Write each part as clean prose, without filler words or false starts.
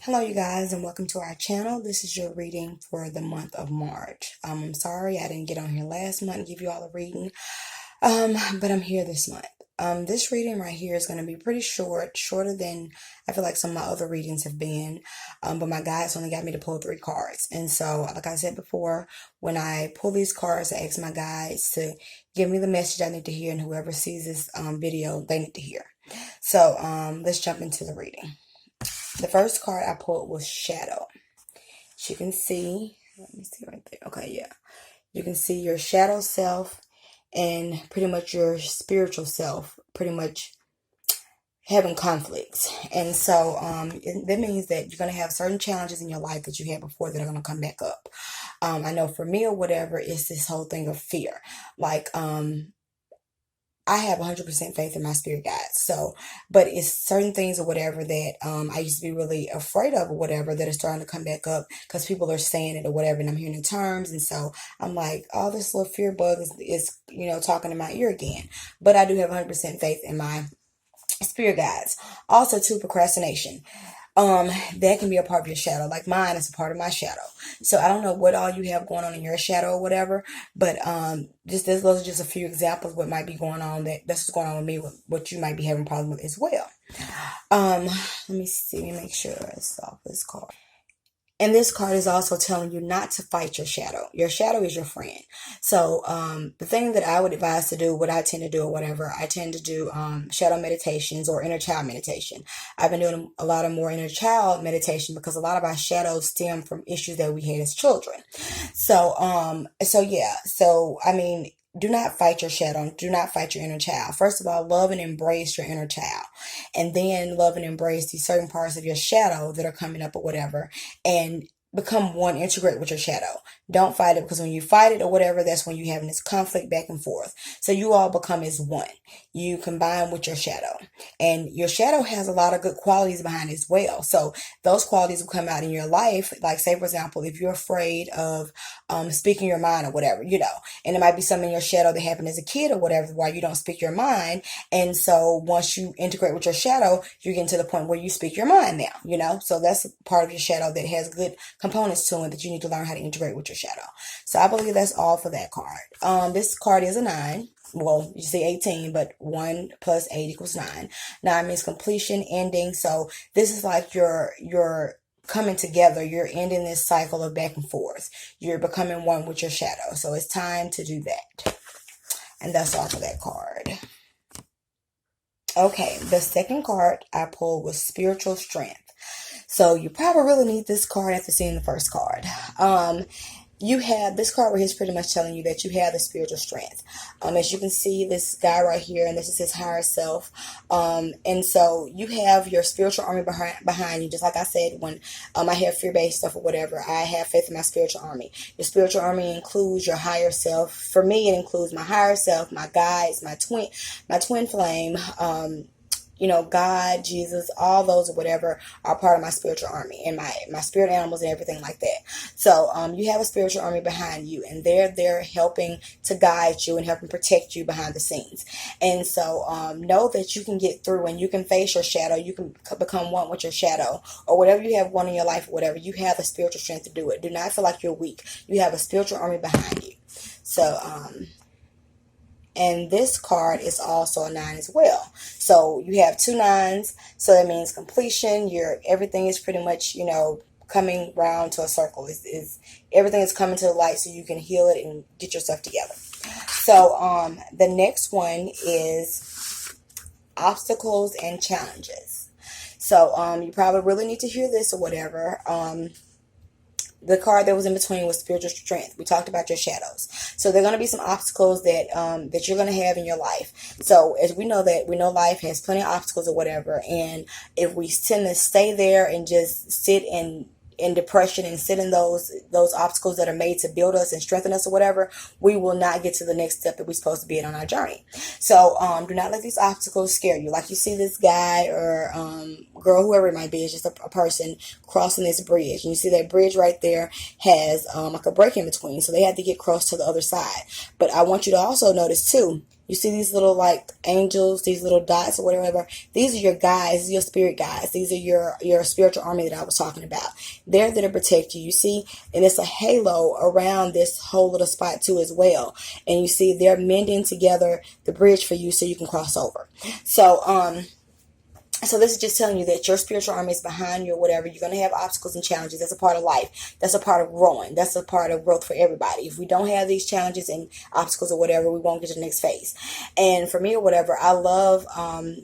Hello, you guys, and welcome to our channel. This is your reading for the month of March. I'm sorry I didn't get on here last month and give you all a reading, but I'm here this month. This reading right here is going to be pretty shorter than I feel like some of my other readings have been, but my guides only got me to pull 3 cards. And so, like I said before, when I pull these cards, I ask my guides to give me the message I need to hear, and whoever sees this video, they need to hear. So, let's jump into the reading. The first card I pulled was Shadow. As you can see, let me see right there. Okay, yeah. You can see your shadow self and pretty much your spiritual self pretty much having conflicts. And so that means that you're going to have certain challenges in your life that you had before that are going to come back up. I know for me or whatever, it's this whole thing of fear. Like, I have 100% faith in my spirit guides. So, but it's certain things or whatever that I used to be really afraid of or whatever that are starting to come back up because people are saying it or whatever, and I'm hearing the terms. And so I'm like, oh, this little fear bug is talking in my ear again. But I do have 100% faith in my spirit guides. Also, too, procrastination. That can be a part of your shadow. Like mine is a part of my shadow. So I don't know what all you have going on in your shadow or whatever, but those are just a few examples of what might be going on. That's what's going on with me, what you might be having problems with as well. Let me see, let me make sure I saw this card. And this card is also telling you not to fight your shadow. Your shadow is your friend. So the thing that I would advise to do, what I tend to do or whatever, I tend to do shadow meditations or inner child meditation. I've been doing a lot of more inner child meditation because a lot of our shadows stem from issues that we had as children. So yeah. So, I mean, do not fight your shadow. Do not fight your inner child. First of all, love and embrace your inner child. And then love and embrace these certain parts of your shadow that are coming up or whatever. And become one, integrate with your shadow. Don't fight it, because when you fight it or whatever, that's when you're having this conflict back and forth. So you all become as one. You combine with your shadow. And your shadow has a lot of good qualities behind it as well. So those qualities will come out in your life. Like, say, for example, if you're afraid of speaking your mind or whatever, and it might be something in your shadow that happened as a kid or whatever, why you don't speak your mind. And so once you integrate with your shadow, you're getting to the point where you speak your mind now, so that's part of your shadow that has good components to it that you need to learn how to integrate with your shadow. So I believe that's all for that card. This card is a 9. Well, you see 18, but 1 plus 8 equals 9. 9 means completion, ending. So this is like your coming together. You're ending this cycle of back and forth. You're becoming one with your shadow. So it's time to do that. And that's all for that card. Okay, the second card I pulled was Spiritual Strength. So you probably really need this card after seeing the first card. You have this card where he's pretty much telling you that you have the spiritual strength. As you can see, this guy right here, and this is his higher self. And so you have your spiritual army behind you. Just like I said, when I have fear-based stuff or whatever, I have faith in my spiritual army. Your spiritual army includes your higher self. For me, it includes my higher self, my guides, my twin flame, God, Jesus, all those or whatever are part of my spiritual army, and my spirit animals and everything like that. So you have a spiritual army behind you, and they're there helping to guide you and helping protect you behind the scenes. And so know that you can get through, and you can face your shadow. You can become one with your shadow, or whatever you have one in your life or whatever. You have the spiritual strength to do it. Do not feel like you're weak. You have a spiritual army behind you. So and this card is also a 9 as well. So you have 2 9s. So that means completion. Everything is pretty much, coming round to a circle. Everything is coming to the light so you can heal it and get yourself together. So the next one is obstacles and challenges. So you probably really need to hear this or whatever. The card that was in between was spiritual strength. We talked about your shadows. So there are going to be some obstacles that you're going to have in your life. So as we know life has plenty of obstacles or whatever. And if we tend to stay there and just sit in depression and sit in those obstacles that are made to build us and strengthen us or whatever, we will not get to the next step that we're supposed to be on our journey. So do not let these obstacles scare you. Like you see this guy or girl, whoever it might be, it's just a person crossing this bridge. And you see that bridge right there has like a break in between. So they have to get across to the other side. But I want you to also notice too, You see these little like angels, these little dots or whatever. These are your guides, your spirit guides. These are your spiritual army that I was talking about. They're there to protect you. You see, and it's a halo around this whole little spot too as well. And you see they're mending together the bridge for you so you can cross over. So this is just telling you that your spiritual army is behind you or whatever. You're going to have obstacles and challenges. That's a part of life. That's a part of growing. That's a part of growth for everybody. If we don't have these challenges and obstacles or whatever, we won't get to the next phase. And for me or whatever, I love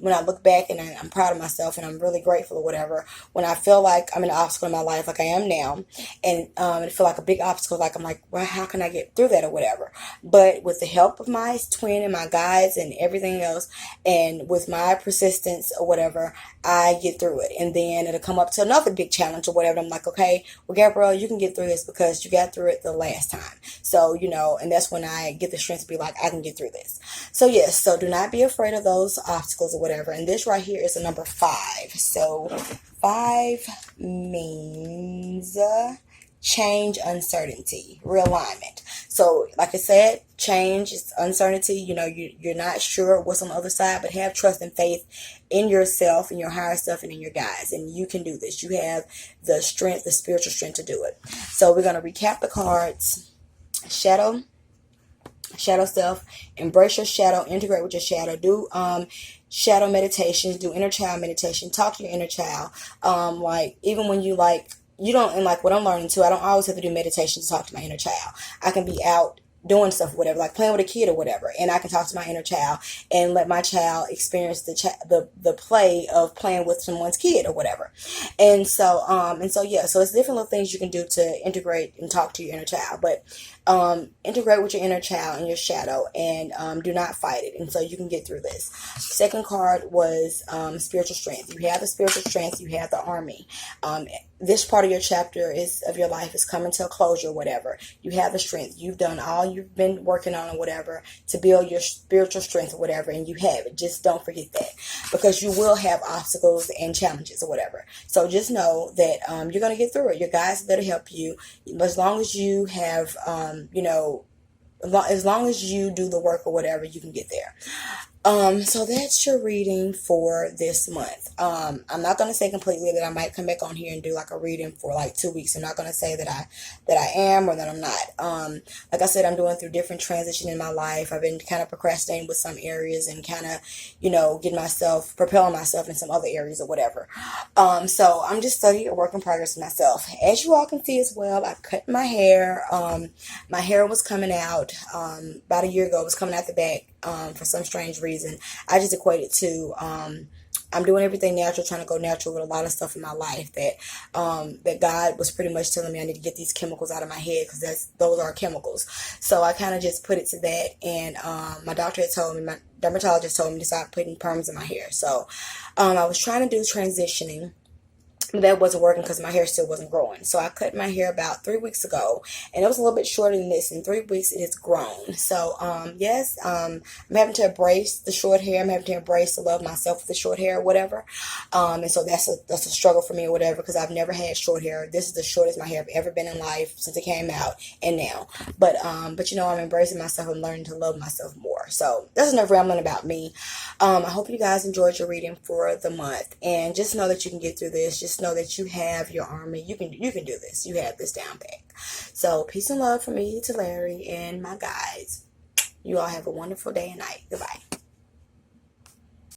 when I look back and I'm proud of myself and I'm really grateful or whatever, when I feel like I'm in an obstacle in my life like I am now, and I feel like a big obstacle, like I'm like, well, how can I get through that or whatever? But with the help of my twin and my guides and everything else, and with my persistence or whatever, I get through it. And then it'll come up to another big challenge or whatever. I'm like, okay, well, Gabrielle, you can get through this because you got through it the last time. So, and that's when I get the strength to be like, I can get through this. So yes, so do not be afraid of those obstacles or whatever. And this right here is a number 5. So 5 means change, uncertainty, realignment. So like I said, change is uncertainty. You're not sure what's on the other side, but have trust and faith in yourself, in your higher self, and in your guides. And you can do this. You have the strength, the spiritual strength to do it. So we're going to recap the cards. Shadow self, embrace your shadow, integrate with your shadow, do shadow meditations, do inner child meditation, talk to your inner child. Like even when you don't, and like what I'm learning too, I don't always have to do meditation to talk to my inner child. I can be out doing stuff, whatever, like playing with a kid or whatever, and I can talk to my inner child and let my child experience the play of playing with someone's kid or whatever. And so yeah, so it's different little things you can do to integrate and talk to your inner child, but integrate with your inner child and your shadow, and do not fight it. And so you can get through this. Second card was spiritual strength. You have the spiritual strength. You have the army. This part of your chapter of your life is coming to a closure, whatever. You have the strength. You've done all you've been working on or whatever to build your spiritual strength or whatever, and you have it. Just don't forget that, because you will have obstacles and challenges or whatever. So just know that you're going to get through it. Your guides are there to help you, as long as you have, as long as you do the work or whatever, you can get there. So that's your reading for this month. I'm not going to say completely that I might come back on here and do like a reading for like 2 weeks. I'm not going to say that I am or that I'm not. Like I said, I'm going through different transition in my life. I've been kind of procrastinating with some areas and kind of, propelling myself in some other areas or whatever. So I'm just studying a work in progress with myself. As you all can see as well, I cut my hair. My hair was coming out, about a year ago. It was coming out the back. For some strange reason, I just equated to I'm doing everything natural, trying to go natural with a lot of stuff in my life that God was pretty much telling me I need to get these chemicals out of my head, because those are chemicals. So I kind of just put it to that, and my doctor had told me, my dermatologist told me to stop putting perms in my hair. So I was trying to do transitioning. That wasn't working because my hair still wasn't growing. So I cut my hair about 3 weeks ago, and it was a little bit shorter than this. In 3 weeks, it has grown. So, yes, I'm having to embrace the short hair. I'm having to embrace to love myself with the short hair or whatever. And so that's a struggle for me or whatever, because I've never had short hair. This is the shortest my hair have ever been in life since it came out and now. But I'm embracing myself and learning to love myself more. So that's enough rambling about me. I hope you guys enjoyed your reading for the month, and just know that you can get through this. Just know that you have your army. You can do this. You have this down pat. So peace and love from me to Larry and my guys. You all have a wonderful day and night. Goodbye.